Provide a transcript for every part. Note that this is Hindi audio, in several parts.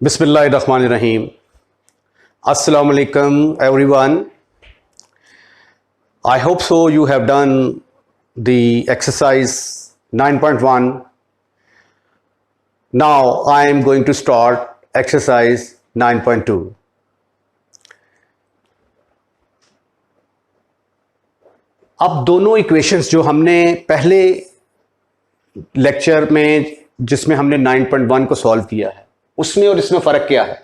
बिस्मिल्लाहिर्रहमानिर्रहीम। अस्सलाम वालेकुम everyone. I hope so you have done the exercise 9.1. Now I am going to start exercise 9.2. अब दोनों इक्वेशंस जो हमने पहले लेक्चर में जिसमें हमने 9.1 को सॉल्व किया है उसमें और इसमें फ़र्क क्या है?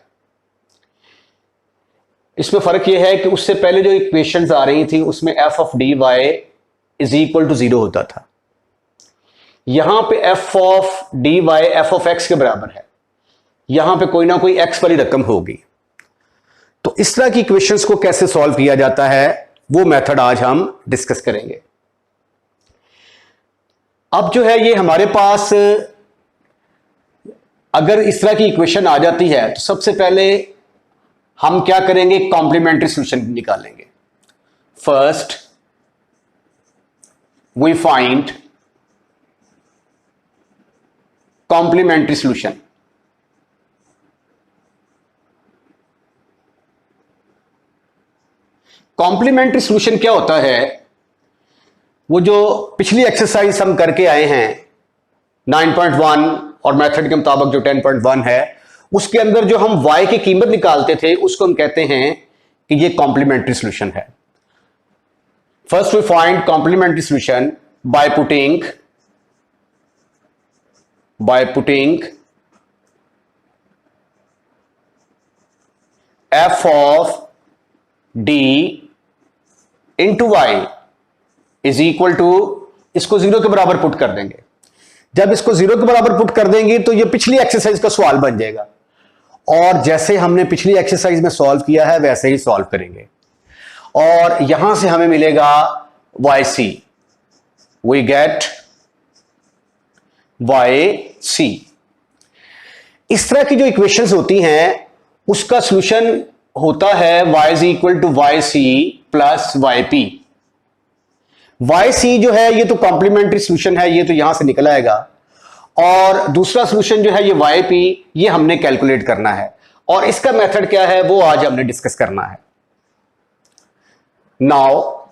इसमें फ़र्क यह है कि उससे पहले जो इक्वेशंस आ रही थी उसमें f of d y is equal to 0 होता था। यहां पे f of d y f of x के बराबर है, यहां पे कोई ना कोई एक्स वाली रकम होगी। तो इस तरह की इक्वेशंस को कैसे सॉल्व किया जाता है वो मेथड आज हम डिस्कस करेंगे। अब जो है ये हमारे पास अगर इस तरह की इक्वेशन आ जाती है तो सबसे पहले हम क्या करेंगे, कॉम्प्लीमेंट्री सॉल्यूशन निकालेंगे। First we find complementary solution. Complementary solution क्या होता है? वो जो पिछली एक्सरसाइज हम करके आए हैं 9.1 और मेथड के मुताबिक जो 10.1 है उसके अंदर जो हम y की कीमत निकालते थे उसको हम कहते हैं कि ये कॉम्प्लीमेंट्री सॉल्यूशन है। First we find complementary solution by putting f of d into y is equal to, इसको 0 के बराबर पुट कर देंगे। जब इसको 0 के बराबर पुट कर देंगे तो ये पिछली एक्सरसाइज का सवाल बन जाएगा और जैसे हमने पिछली एक्सरसाइज में सॉल्व किया है वैसे ही सॉल्व करेंगे और यहां से हमें मिलेगा yc, वी गेट yc। इस तरह की जो इक्वेशंस होती हैं उसका सॉल्यूशन होता है y is equal to yc plus yp। yc जो है ये तो कॉम्प्लीमेंट्री सॉल्यूशन है, ये तो यहां से निकल आएगा और दूसरा सॉल्यूशन जो है ये yp, ये हमने कैलकुलेट करना है और इसका मेथड क्या है वो आज हमने डिस्कस करना है। Now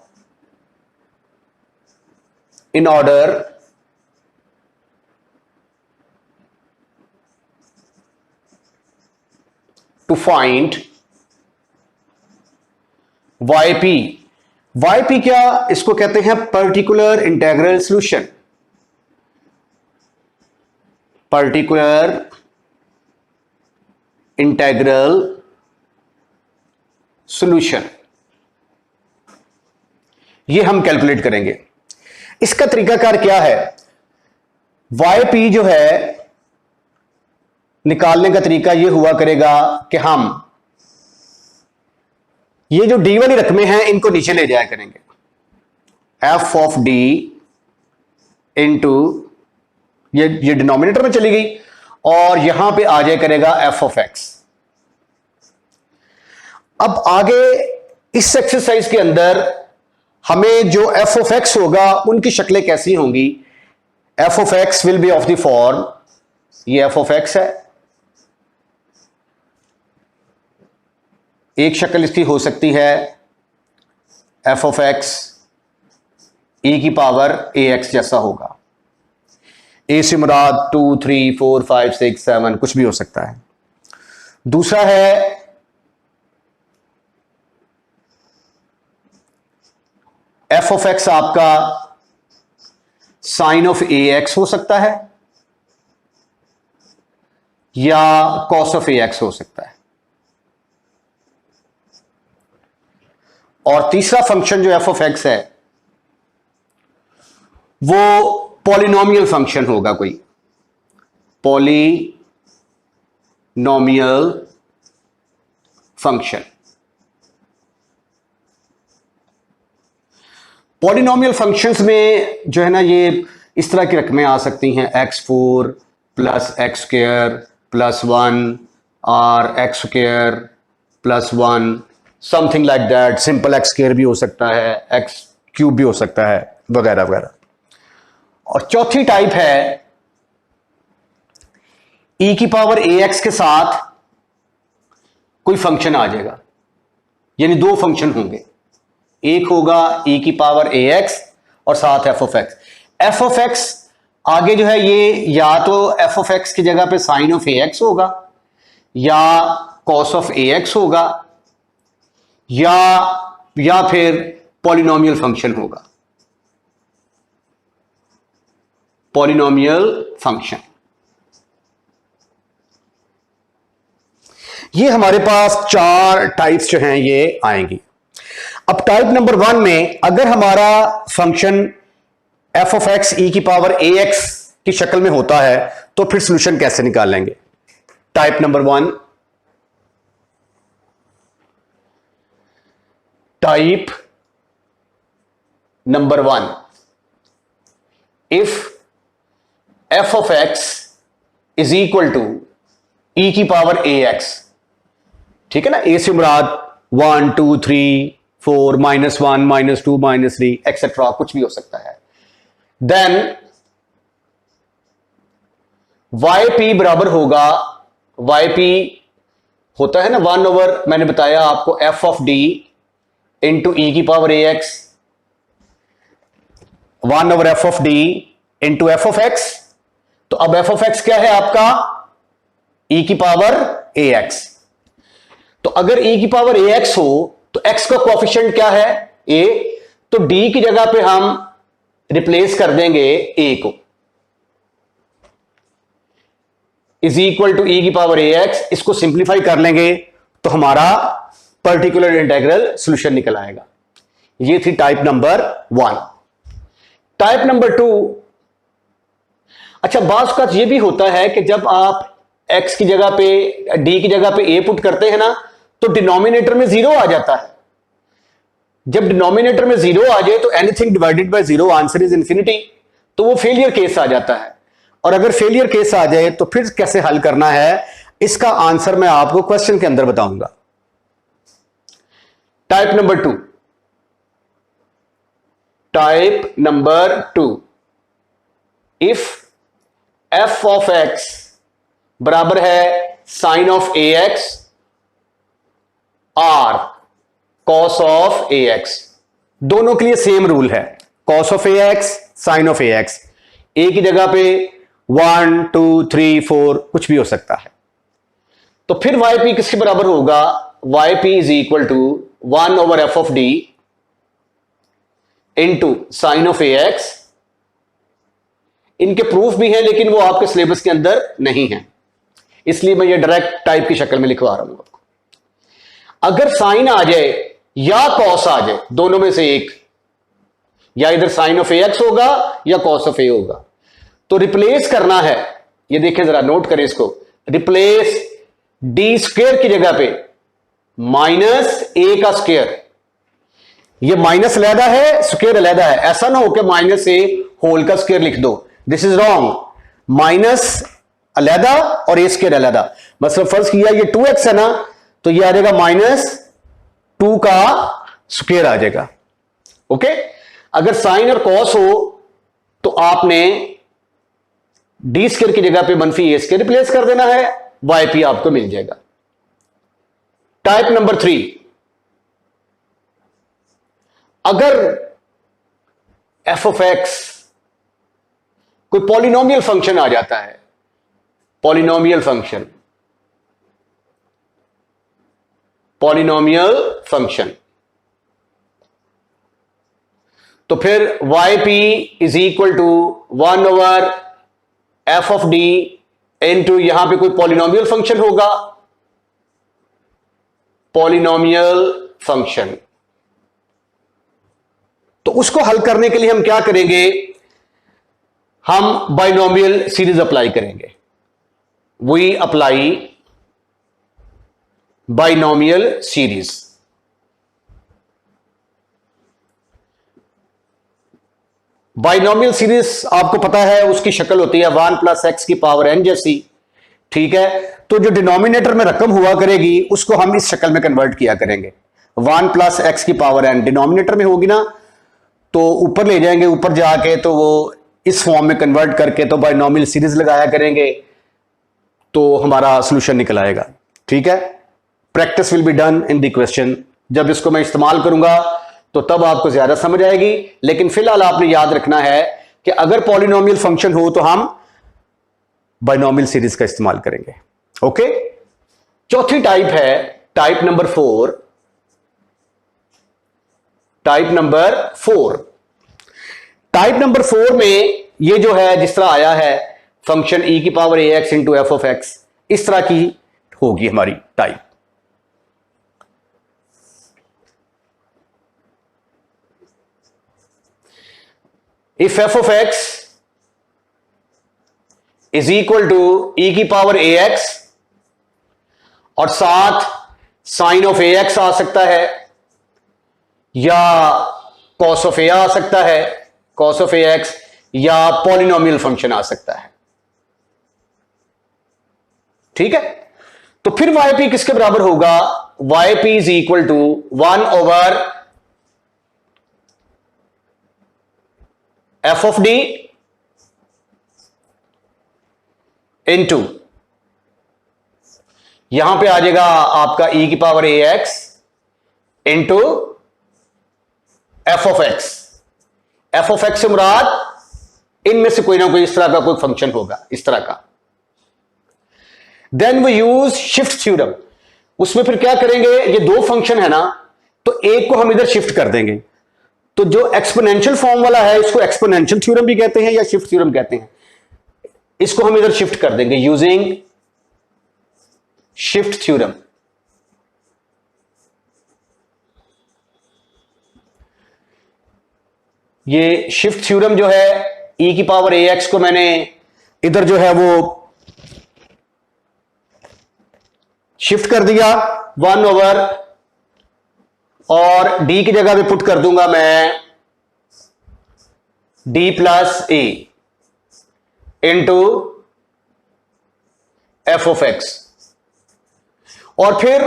in order to find yp क्या, इसको कहते हैं particular integral solution. Particular integral solution ये हम कैलकुलेट करेंगे। इसका तरीकाकार क्या है? yp जो है निकालने का तरीका ये हुआ करेगा कि हम ये जो डी वाली रकमें हैं इनको नीचे ले जाया करेंगे। एफ ऑफ डी इंटू ये डिनोमिनेटर में चली गई और यहां पे आ जाया करेगा एफ ऑफ एक्स। अब आगे इस एक्सरसाइज के अंदर हमें जो एफ ऑफ एक्स होगा उनकी शक्लें कैसी होंगी? F of x will be of the form, ये एफ ऑफ एक्स है, एक शक्ल इसकी हो सकती है एफ ऑफ एक्स e की पावर ax जैसा होगा। ए से मुराद 2, 3, 4, 5, 6, 7 कुछ भी हो सकता है। दूसरा है एफ ऑफ एक्स आपका साइन ऑफ ax हो सकता है या कॉस ऑफ ax हो सकता है। और तीसरा फंक्शन जो एफ ऑफ एक्स है वो पॉलिनोमियल फंक्शन होगा, कोई पॉलिनोमियल फंक्शन। पॉलिनोमियल फंक्शंस में जो है ना ये इस तरह की रकमें आ सकती हैं, x4 plus x square plus 1 और x square plus 1, something like that. Simple x square भी हो सकता है, एक्स क्यूब भी हो सकता है, वगैरह वगैरह। और चौथी टाइप है e की पावर ax के साथ कोई फंक्शन आ जाएगा, यानी दो फंक्शन होंगे, एक होगा e की पावर ax और साथ f of x। f of x आगे जो है ये या तो f ऑफ x की जगह पे साइन ऑफ ax होगा या cos ऑफ ax होगा या फिर पॉलिनोमियल फंक्शन होगा, पॉलिनोमियल फंक्शन। ये हमारे पास चार टाइप्स जो हैं ये आएंगी। अब टाइप नंबर 1 में अगर हमारा function f of x e की पावर ax की शक्ल में होता है तो फिर सॉल्यूशन कैसे निकालेंगे? Type number 1, type number 1, if f of x is equal to e की पावर ax, ठीक है ना, a से मुराद 1 2 3 4 -1 -2 -3 एक्सेट्रा कुछ भी हो सकता है। देन yp बराबर होगा, yp होता है ना 1 ओवर, मैंने बताया आपको f of d into e की power ax, 1 over f of d into f of x। तो अब f ऑफ x क्या है आपका? e की पावर ax। तो अगर e की पावर ax हो तो x का कोएफिशिएंट क्या है? a। तो d की जगह पे हम रिप्लेस कर देंगे a को, इज इक्वल टू e की पावर ax। इसको सिंप्लीफाई कर लेंगे तो हमारा पर्टिकुलर इंटीग्रल सॉल्यूशन निकल आएगा। ये थी टाइप नंबर 1। टाइप नंबर 2, अच्छा बाज़ का ये भी होता है कि जब आप x की जगह पे d की जगह पे a पुट करते हैं ना तो डिनोमिनेटर में 0 आ जाता है। जब डिनोमिनेटर में 0 आ जाए तो anything divided by 0 answer is infinity, तो वो फेलियर केस आ जाता है। और अगर फेलियर केस आ जाए तो फिर कैसे हल करना है, इसका आंसर मैं आपको क्वेश्चन के अंदर बताऊंगा। Type number 2, type number 2, if f of x बराबर है साइन ऑफ ax और cos ऑफ ax, दोनों के लिए सेम रूल है, cos of ax sine of ax। a की जगह पे 1 2 3 4 कुछ भी हो सकता है। तो फिर yp किसके बराबर होगा? yp is equal to 1 over f of d into sine of ax। इनके प्रूफ भी है लेकिन वो आपके सिलेबस के अंदर नहीं है, इसलिए मैं ये डायरेक्ट टाइप की शक्ल में लिखवा रहा हूं आपको। अगर साइन आ जाए या कॉस आ जाए, दोनों में से एक, या इधर साइन ऑफ ax होगा या कॉस ऑफ a होगा, तो रिप्लेस करना है। ये देखें जरा, नोट करें इसको, रिप्लेस d स्क्वायर की जगह पे माइनस a का स्क्वायर। ये माइनस अलहदा है, स्क्वायर अलहदा है, ऐसा ना हो कि माइनस a होल का स्क्वायर लिख दो, दिस इज रॉन्ग। माइनस अलहदा और a स्क्वायर अलहदा। मतलब फर्ज किया ये 2x है ना, तो ये आ जाएगा -2 का स्क्वायर आ जाएगा। ओके, अगर साइन और कॉस हो तो आपने डी स्क्वायर की जगह पे मनफी ए स्क्वायर रिप्लेस कर देना है, yp आपको मिल जाएगा। टाइप नंबर 3, अगर f ऑफ x कोई पॉलिनोमियल फंक्शन आ जाता है, पॉलिनोमियल फंक्शन, पॉलिनोमियल फंक्शन, तो फिर yp is equal to 1 over f of d into यहां पे कोई पॉलिनोमियल फंक्शन होगा, पॉलिनोमियल फंक्शन। तो उसको हल करने के लिए हम क्या करेंगे? हम बाइनोमियल सीरीज अप्लाई करेंगे। We apply binomial series. Binomial series आपको पता है उसकी शक्ल होती है 1 + x की पावर n जैसी, ठीक है। तो जो डिनोमिनेटर में रकम हुआ करेगी उसको हम इस शक्ल में कन्वर्ट किया करेंगे। 1 + x की पावर n डिनोमिनेटर में होगी ना, तो ऊपर ले जाएंगे, ऊपर जाके तो वो इस फॉर्म में कन्वर्ट करके तो बाइनोमियल सीरीज लगाया करेंगे, तो हमारा सॉल्यूशन निकल आएगा, ठीक है। Practice will be done in the question. जब इसको मैं इस्तेमाल करूंगा तो तब आपको ज्यादा समझ आएगी, लेकिन फिलहाल आपने याद रखना है कि अगर पॉलिनोमियल फंक्शन हो तो हम बाइनोमियल सीरीज का इस्तेमाल करेंगे। ओके, चौथी टाइप है type number 4। Type number 4, type number 4 में ये जो है जिस तरह आया है फंक्शन e की power ax into f of x, इस तरह की होगी हमारी type. If f of x is equal to e की पावर ax और साथ साइन ऑफ ax आ सकता है या कॉस ऑफ a आ सकता है, कॉस ऑफ ax, या पॉलिनोमियल फंक्शन आ सकता है। ठीक है, तो फिर yp किसके बराबर होगा? yp is equal to 1 over f of d into, यहां पे आ जाएगा आपका e की power ax into f of x. F of x से मुराद इनमें से कोई ना कोई इस तरह का कोई फंक्शन होगा, इस तरह का। Then we use shift theorem. उसमें फिर क्या करेंगे, ये दो फंक्शन है ना, तो एक को हम इधर शिफ्ट कर देंगे। तो जो एक्सपोनेंशियल फॉर्म वाला है इसको एक्सपोनेंशियल थ्योरम भी कहते हैं या शिफ्ट थ्योरम कहते हैं। इसको हम इधर शिफ्ट कर देंगे यूजिंग शिफ्ट थ्योरम। ये शिफ्ट थ्योरम जो है e की पावर ax को मैंने इधर जो है वो शिफ्ट कर दिया 1 ओवर, और d की जगह पे पुट कर दूंगा मैं d plus A into f of x. और फिर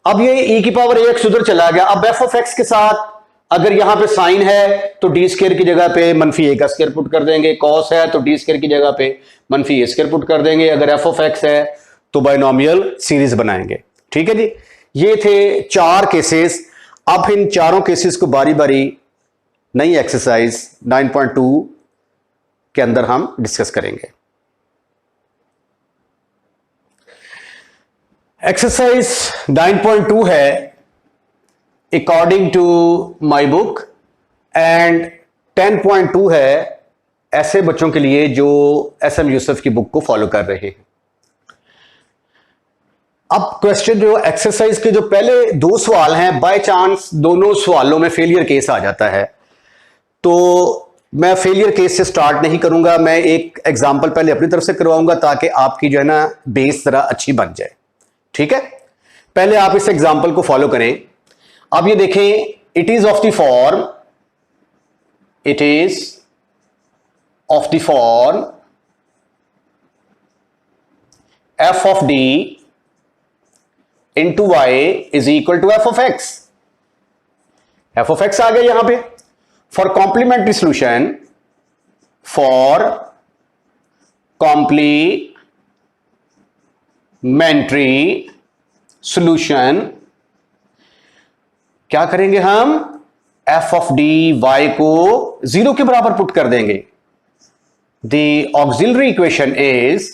अब ये e की पावर ax उधर चला गया। अब एफ ऑफ एक्स के साथ अगर यहां पे साइन है तो डी स्क्वायर की जगह पे मनफी ए का स्क्वायर पुट कर देंगे, कॉस है तो डी स्क्वायर की जगह पे मनफी ए स्क्वायर पुट कर देंगे, अगर एफ ऑफ एक्स है तो बाइनोमियल सीरीज बनाएंगे। ठीक है जी, ये थे 4 केसेस। अब इन चारों केसेस को बारी बारी नई एक्सरसाइज 9.2 के अंदर हम डिस्कस करेंगे। एक्सरसाइज 9.2 है according to my book, and 10.2 है ऐसे बच्चों के लिए जो एस.एम. यूसुफ की बुक को फॉलो कर रहे हैं। अब क्वेश्चन जो एक्सरसाइज के जो पहले 2 सवाल हैं, बाय चांस दोनों सवालों में फेलियर केस आ जाता है, तो मैं फेलियर केस से स्टार्ट नहीं करूंगा। मैं एक एग्जांपल पहले अपनी तरफ से करवाऊंगा ताकि आपकी जो है ना बेस जरा अच्छी बन जाए। ठीक है, पहले आप इस एग्जांपल को फॉलो करें। अब ये देखें, it is of the form, it is of the form f of D into y is equal to f of x. F of x आ गया यहां पे। For complementary solution, for complementary solution क्या करेंगे हम? एफ ऑफ डी वाई को 0 के बराबर पुट कर देंगे। The auxiliary equation is,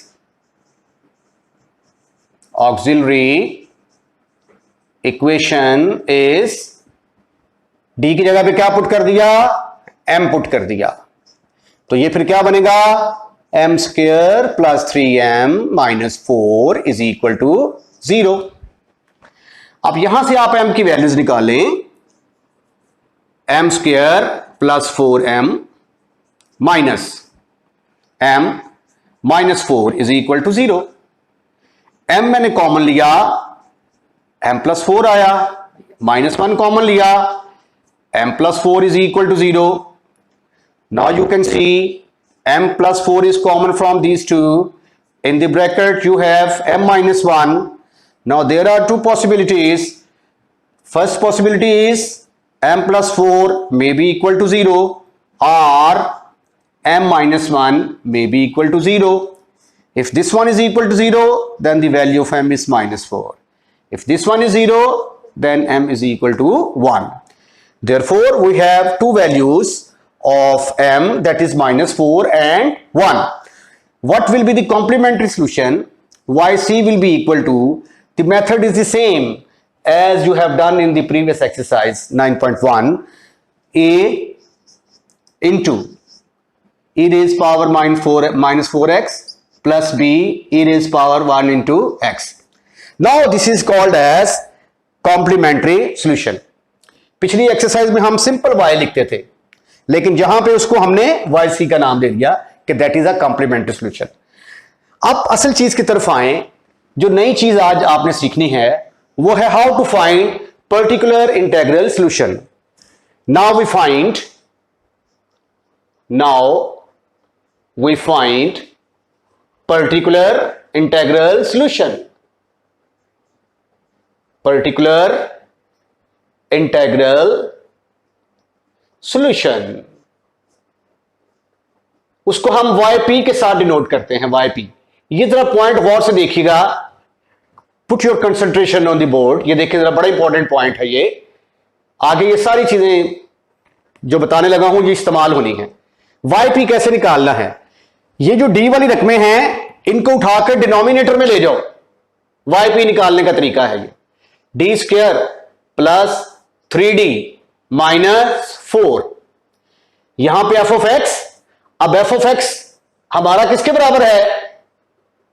auxiliary equation is, D की जगह पे क्या पुट कर दिया? एम पुट कर दिया। तो ये फिर क्या बनेगा? M square plus 3m minus 4 is equal to 0। अब यहां से आप m की वैल्यूज निकालें। M square plus 4m minus m minus 4 is equal to 0। m मैंने कॉमन लिया, m प्लस 4 आया, माइनस 1 कॉमन लिया, m plus 4 is equal to 0। Now you can see m plus 4 is common from these two. In the bracket you have m minus 1. Now there are two possibilities. First possibility is m plus 4 may be equal to 0 or m minus 1 may be equal to 0. If this one is equal to 0, then the value of m is minus 4. If this one is 0, then m is equal to 1. Therefore, we have two values of m, that is -4 and 1. What will be the complementary solution? Yc will be equal to, the method is the same as you have done in the previous exercise 9.1, a into e raised power minus 4x plus b e raised power 1 into x. Now this is called as complementary solution. पिछली एक्सरसाइज में हम सिंपल y लिखते थे, लेकिन जहां पे उसको हमने yc का नाम दे दिया कि that is a complementary solution. अब असल चीज की तरफ आए. जो नई चीज आज आपने सीखनी है वो है how to find particular integral solution. Now we find particular integral solution. Particular integral solution, उसको हम yp के साथ डिनोट करते हैं. yp, ये जरा पॉइंट गौर से देखिएगा. Put your concentration on the board. ये देखिए जरा, बड़ा इंपॉर्टेंट पॉइंट है ये. आगे ये सारी चीजें जो बताने लगा हूं ये इस्तेमाल होनी है. yp कैसे निकालना है? ये जो d वाली रकमें हैं इनको उठाकर डिनोमिनेटर में ले जाओ. yp निकालने का तरीका है ये. d square plus 3d minus 4. यहां पे f ऑफ x. अब f ऑफ x हमारा किसके बराबर है?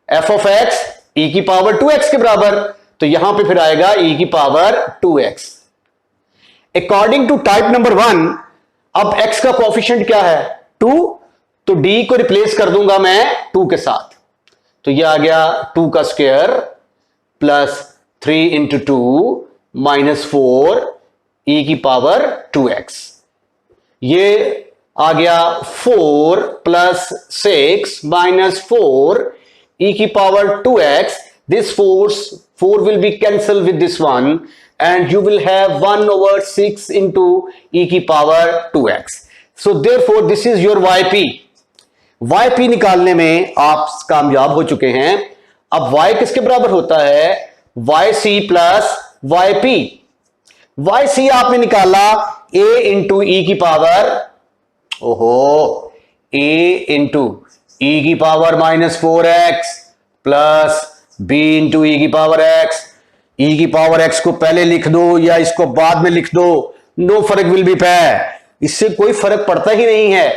f ऑफ x e की पावर 2x के बराबर. तो यहां पे फिर आएगा e की power 2x. According to type number 1, अब x का कोएफिशिएंट क्या है? 2. तो d को रिप्लेस कर दूंगा मैं 2 के साथ. तो यह आ गया 2 का square plus 3 into 2 minus 4 e की पावर 2x. ये आ गया 4 प्लस 6 माइनस 4 e की power 2x. This 4 will be cancelled with this one and you will have 1 over 6 into e की power 2x. So therefore this is your yp. yp निकालने में आप कामयाब हो चुके हैं. अब y किसके बराबर होता है? yc plus yp. yc आपने निकाला a इंटू ई की पावर, a इंटू ई की power minus 4x plus b into ई की पावर x. e की पावर x को पहले लिख दो या इसको बाद में लिख दो, नो फर्क विल बी पे. इससे कोई फर्क पड़ता ही नहीं है.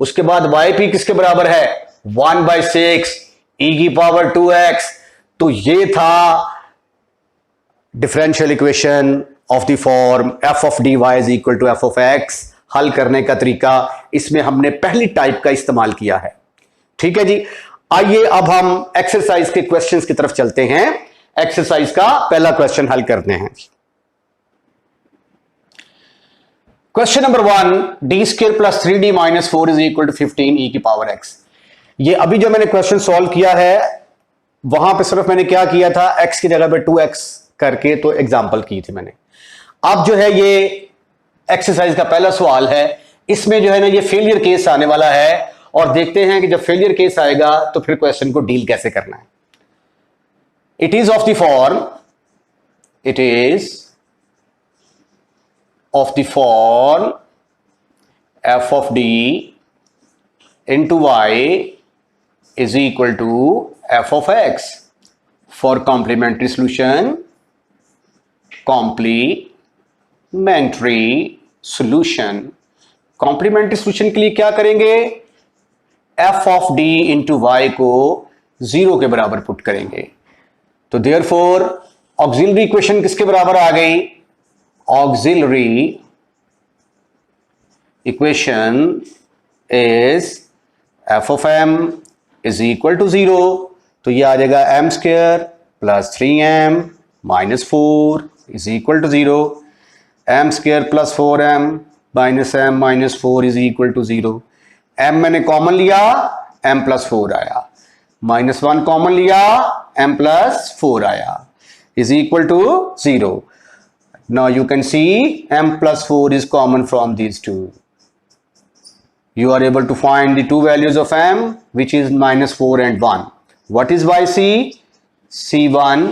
उसके बाद yp किसके बराबर है? 1/6 e की पावर 2x. तो ये था differential equation of the form f of dy is equal to f of x. हल करने का तरीका इसमें हमने पहली टाइप का इस्तेमाल किया है. ठीक है जी. आइए अब हम एक्सरसाइज के क्वेश्चंस की तरफ चलते हैं. एक्सरसाइज का पहला क्वेश्चन हल करते हैं. Question number 1, d square plus 3d minus 4 is equal to 15 e की पावर x. ये अभी जो मैंने क्वेश्चन सॉल्व किया है वहां पे सिर्फ मैंने क्या किया था, x की जगह पे 2x करके तो एग्जांपल की थी मैंने. अब जो है ये एक्सरसाइज का पहला सवाल है. इसमें जो है ना ये फेलियर केस आने वाला है और देखते हैं कि जब फेलियर केस आएगा तो फिर क्वेश्चन को डील कैसे करना है. It is of the form, it is of the form f of d into y is equal to f of x. For complementary solution, complementary solution के लिए क्या करेंगे? f of d into y को 0 के बराबर पुट करेंगे. तो therefore ऑक्सिलरी इक्वेशन किसके बराबर आ गई? Auxiliary equation is f of m is equal to 0. तो ये आ जाएगा m square plus 3m minus 4 is equal to 0. m square plus 4m minus m minus 4 is equal to 0. m मैंने कॉमन लिया, m प्लस 4 आया. माइनस 1 कॉमन लिया, m प्लस 4 आया, is equal to 0. Now you can see m plus 4 is common from these two. You are able to find the two values of m, which is minus 4 and 1. What is yc? C1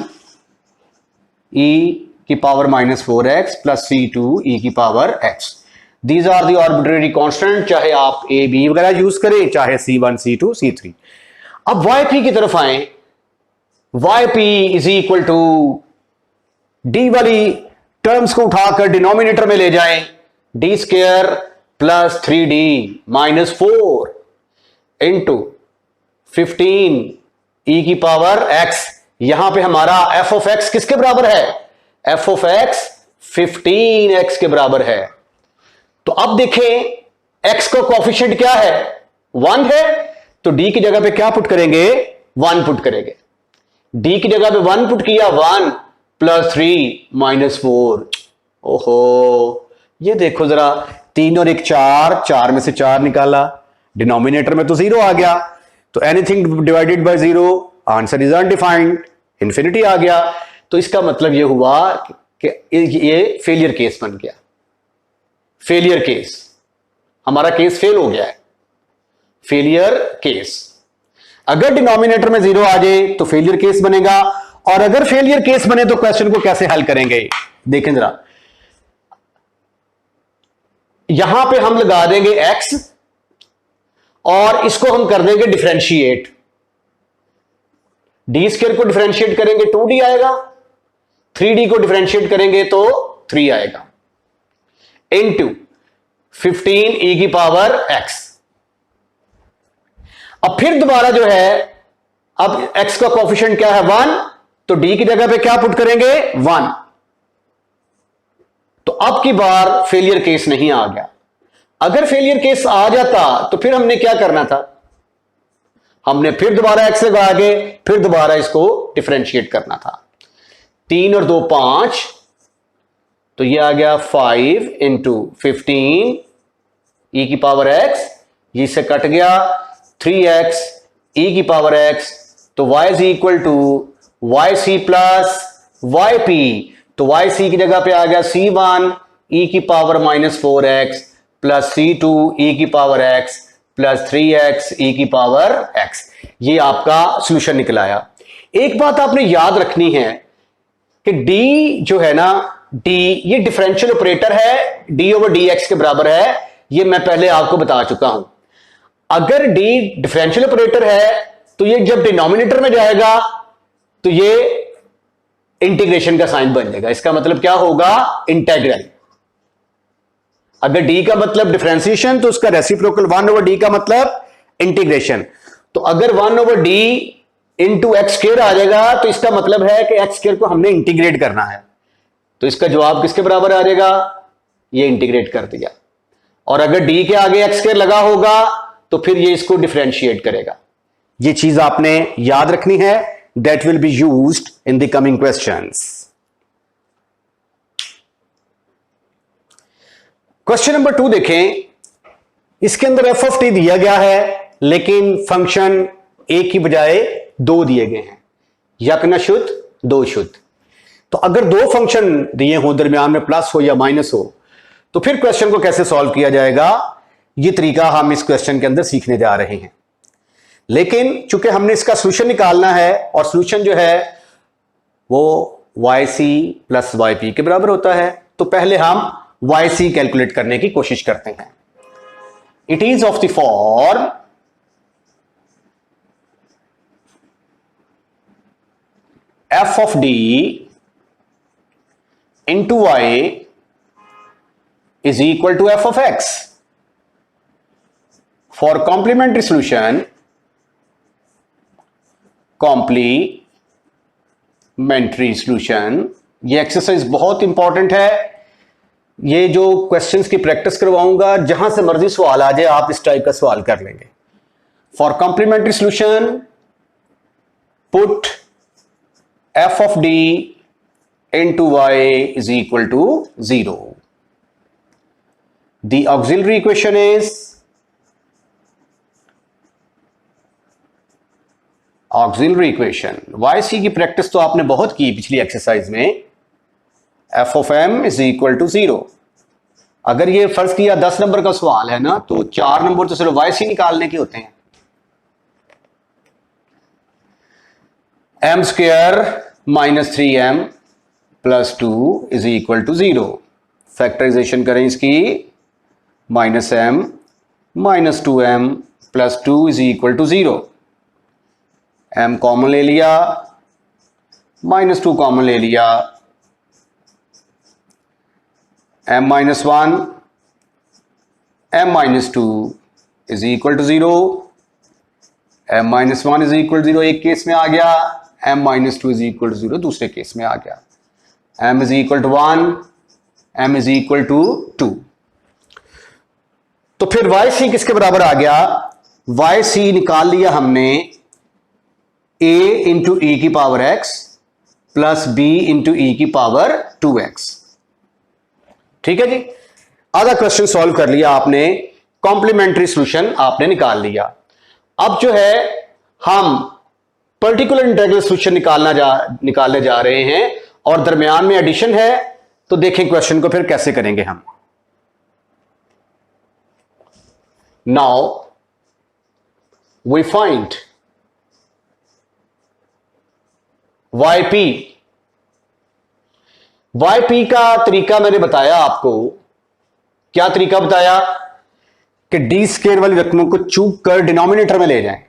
e की power -4x plus C2 e की power x। These are the arbitrary constant, चाहे आप ए बी वगैरह यूज करें, चाहे C1 C2 C3। अब yp की तरफ आए, yp is equal to d वाली टर्म्स को उठाकर डिनोमिनेटर में ले जाएं, d square plus 3d minus 4 into 15 e की पावर x। यहां पे हमारा f ऑफ x किसके बराबर है? f ऑफ x 15x के बराबर है। तो अब देखें x का कोएफिशिएंट क्या है? 1 है, तो d की जगह पे क्या पुट करेंगे? 1 पुट करेंगे। d की जगह पे 1 पुट किया, 1 प्लस 3 माइनस 4। ओहो, ये देखो जरा, 3 और 1 4, 4 में से 4 निकाला, डिनोमिनेटर में तो 0 आ गया, तो anything divided by 0 answer is undefined, infinity आ गया। तो इसका मतलब ये हुआ कि ये फेलियर केस बन गया। फेलियर केस, हमारा केस फेल हो गया है, फेलियर केस। अगर डिनोमिनेटर में 0 आ जाए तो फेलियर केस बनेगा, और अगर फेलियर केस बने तो क्वेश्चन को कैसे हल करेंगे? देखें जरा, यहां पे हम लगा देंगे x और इसको हम कर देंगे डिफरेंशिएट। डी स्क्वायर को डिफरेंशिएट करेंगे 2d आएगा, 3d को डिफरेंशिएट करेंगे तो 3 आएगा, इनटू 15 ई की पावर x। अब फिर दोबारा जो है, अब x का कोएफिशिएंट क्या है? 1, तो d की जगह पे क्या पुट करेंगे? 1। तो अब की बार फेलियर केस नहीं आ गया। अगर फेलियर केस आ जाता तो फिर हमने क्या करना था? हमने फिर दोबारा x लगा के फिर दोबारा इसको डिफरेंशिएट करना था। 3 और 2 5, तो ये आ गया 5 इंटू 15 ई की पावर x, ये से कट गया 3x ई की पावर x, तो y is equal to yc plus yp, तो yc की जगह पे आ गया c1 ई की power -4x plus c2 e की power x plus 3x e की पावर x। ये आपका सॉल्यूशन निकल आया। एक बात आपने याद रखनी है कि d जो है ना, d ये डिफरेंशियल ऑपरेटर है, d ओवर dx के बराबर है, ये मैं पहले आपको बता चुका हूं। अगर d डिफरेंशियल ऑपरेटर है तो ये जब डिनोमिनेटर में जाएगा तो ये इंटीग्रेशन का साइन बन जाएगा। इसका मतलब क्या होगा? इंटेग्रल। अगर d का मतलब डिफरेंशिएशन तो उसका रेसिप्रोकल 1 ओवर d का मतलब इंटीग्रेशन। तो अगर 1 over d into x square आ जाएगा तो इसका मतलब है कि एक्स स्क्वायर को हमने इंटीग्रेट करना है। तो इसका जवाब किसके बराबर आ जाएगा? ये इंटीग्रेट कर दिया। और अगर d के आगे एक्स स्क्वायर लगा होगा तो फिर ये इसको डिफरेंशिएट करेगा। ये चीज आपने याद रखनी है, that will be used in the coming questions. Question number 2 देखें। इसके अंदर एफ ऑफ टी दिया गया है, लेकिन फंक्शन एक की बजाय 2 दिए गए हैं, यक न शुद्ध दो शुद्ध। तो अगर 2 फंक्शन दिए हो, दरमियान में प्लस हो या माइनस हो, तो फिर क्वेश्चन को कैसे सॉल्व किया जाएगा, ये तरीका हम इस क्वेश्चन के अंदर सीखने जा रहे हैं। लेकिन चूंकि हमने इसका सॉल्यूशन निकालना है और सॉल्यूशन जो है वो yc प्लस yp के बराबर होता है, तो पहले हम yc कैलकुलेट करने की कोशिश करते हैं। It is of the form f of d into y is equal to f of x. For complementary solution, ये एक्सरसाइज बहुत इंपॉर्टेंट है। ये जो क्वेश्चंस की प्रैक्टिस करवाऊंगा, जहां से मर्जी सवाल आ जाए आप इस टाइप का सवाल कर लेंगे। For complementary solution, put f of d into y is equal to 0. The auxiliary equation is auxiliary equation. yc की प्रैक्टिस तो आपने बहुत की पिछली एक्सरसाइज में। f of m is equal to 0। अगर ये फर्ज किया 10 नंबर का सवाल है ना, तो 4 नंबर तो सिर्फ yc निकालने के होते हैं। m square minus 3m plus 2 is equal to 0। Factorisation करें इसकी, minus M minus 2m plus 2 is equal to 0। m common ले लिया, माइनस 2 कॉमन ले लिया, m minus 1 m minus 2 is equal to 0। m minus 1 is equal to 0 एक केस में आ गया, m minus 2 is equal to 0 दूसरे केस में आ गया। m is equal to 1, m is equal to 2। तो फिर YC किसके बराबर आ गया? YC निकाल लिया हमने a इंटू ई की power x plus b into ई की पावर 2x। ठीक है जी, आधा क्वेश्चन सॉल्व कर लिया आपने, कॉम्प्लीमेंट्री सॉल्यूशन आपने निकाल लिया। अब जो है हम पर्टिकुलर इंटीग्रल सॉल्यूशन निकालने जा रहे हैं और दरमियान में एडिशन है। तो देखें क्वेश्चन को फिर कैसे करेंगे हम। नाउ वी फाइंड YP का तरीका मैंने बताया आपको। क्या तरीका बताया? कि डी स्क्वायर वाली रकमों को चूक कर डिनोमिनेटर में ले जाएं।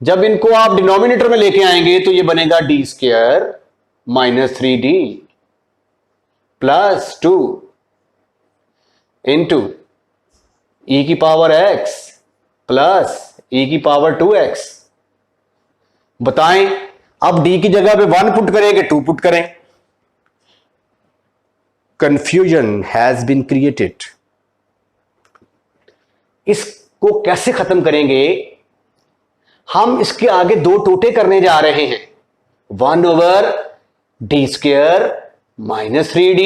जब इनको आप डिनोमिनेटर में लेके आएंगे तो ये बनेगा D square minus 3D plus 2 into ई की पावर x प्लस ई की पावर 2x। बताएं, अब d की जगह पे 1 पुट करें कि 2 पुट करें? Confusion has been created. इसको कैसे खत्म करेंगे? हम इसके आगे दो टोटे करने जा रहे हैं, 1 over D square minus 3D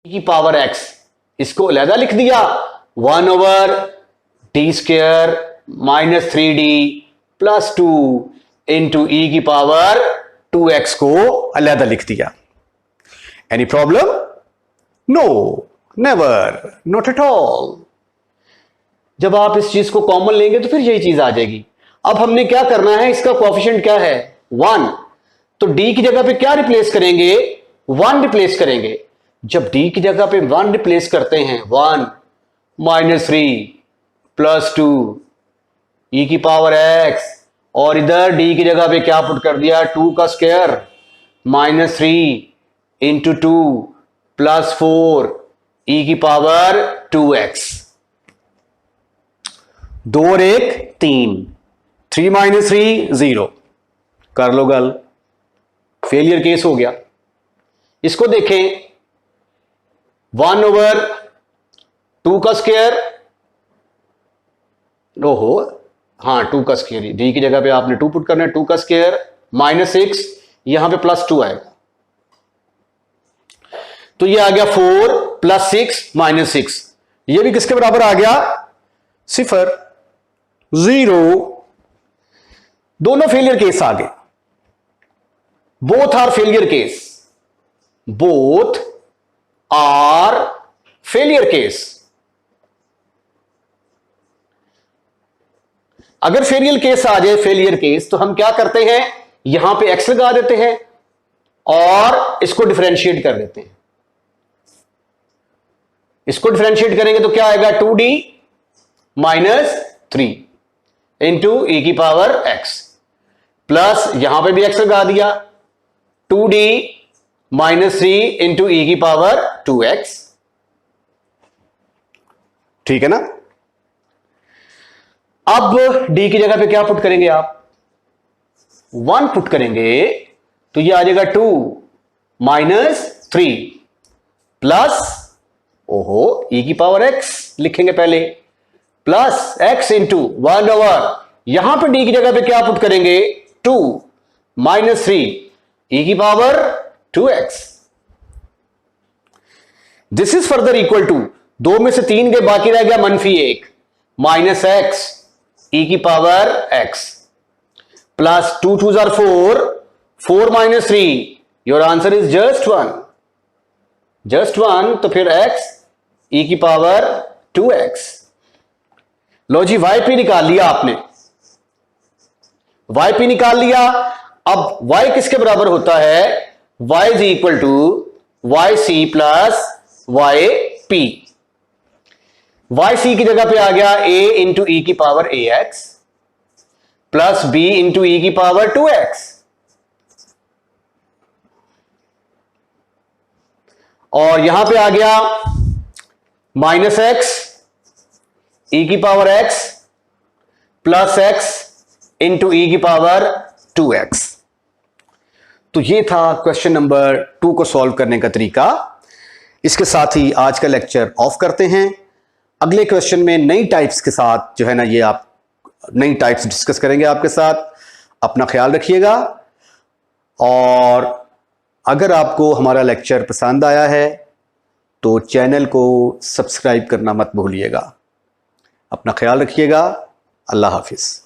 की पावर x, इसको अलहदा लिख दिया, 1 over D square minus 3D plus 2 into ई की पावर 2x को अलहदा लिख दिया। Any problem? No, never, not at all. जब आप इस चीज को कॉमन लेंगे तो फिर यही चीज आ जाएगी। अब हमने क्या करना है, इसका कोएफिशिएंट क्या है? 1। तो d की जगह पे क्या रिप्लेस करेंगे? 1 रिप्लेस करेंगे। जब d की जगह पे 1 रिप्लेस करते हैं, 1 माइनस 3 प्लस 2 ई की पावर x, और इधर d की जगह पे क्या पुट कर दिया? 2 का स्क्वायर माइनस 3 इंटू 2 प्लस 4 ई की पावर 2x। 2 और 1 3, 3 माइनस 3 0। कर लो गल, फेलियर केस हो गया। इसको देखें, 1 ओवर 2 का स्क्वायर, ओहो हाँ 2 का स्क्वायर, डी की जगह पे आपने 2 पुट करना है, 2 का स्क्वायर माइनस 6, यहां पे प्लस 2 आएगा, तो ये आ गया 4 प्लस 6 माइनस 6। ये भी किसके बराबर आ गया? 0, 0। दोनों फेलियर केस आ गए। Both are failure case, both are failure case. अगर फेलियर केस आ जाए, फेलियर केस, तो हम क्या करते हैं, यहां पे x लगा देते हैं और इसको डिफरेंशिएट कर देते हैं। इसको डिफरेंशिएट करेंगे तो क्या आएगा? 2D माइनस 3 इंटू ई की पावर x, प्लस यहां पे भी x लगा दिया, 2D माइनस 3 इंटू ई की पावर 2x। ठीक है ना? अब d की जगह पे क्या पुट करेंगे आप? 1 पुट करेंगे तो ये आ जाएगा 2 माइनस 3 प्लस, ओहो ई की पावर x लिखेंगे पहले, प्लस x इंटू 1 ओवर, यहां पे d की जगह पे क्या पुट करेंगे? 2 माइनस 3 ई की power 2x। This is further equal to, 2 में से 3 गए, बाकी रह गया -1 माइनस x ई की power x, plus 2 2s are 4, 4 minus 3, your answer is just 1, just 1। तो फिर x ई की पावर 2x। लो जी, YP निकाल लिया आपने, YP निकाल लिया। अब y किसके बराबर होता है? y is equal to Y C plus Y P. Y C की जगह पे आ गया a इंटू ई की power A X plus b into ई की पावर 2x, और यहां पे आ गया माइनस एक्स ई की power x plus x into ई की पावर 2x। तो ये था क्वेश्चन नंबर 2 को सॉल्व करने का तरीका। इसके साथ ही आज का लेक्चर ऑफ करते हैं। अगले क्वेश्चन में नई टाइप्स के साथ जो है ना, ये आप नई टाइप्स डिस्कस करेंगे आपके साथ। अपना ख्याल रखिएगा, और अगर आपको हमारा लेक्चर पसंद आया है तो चैनल को सब्सक्राइब करना मत भूलिएगा। अपना ख्याल रखिएगा। अल्लाह हाफिज़।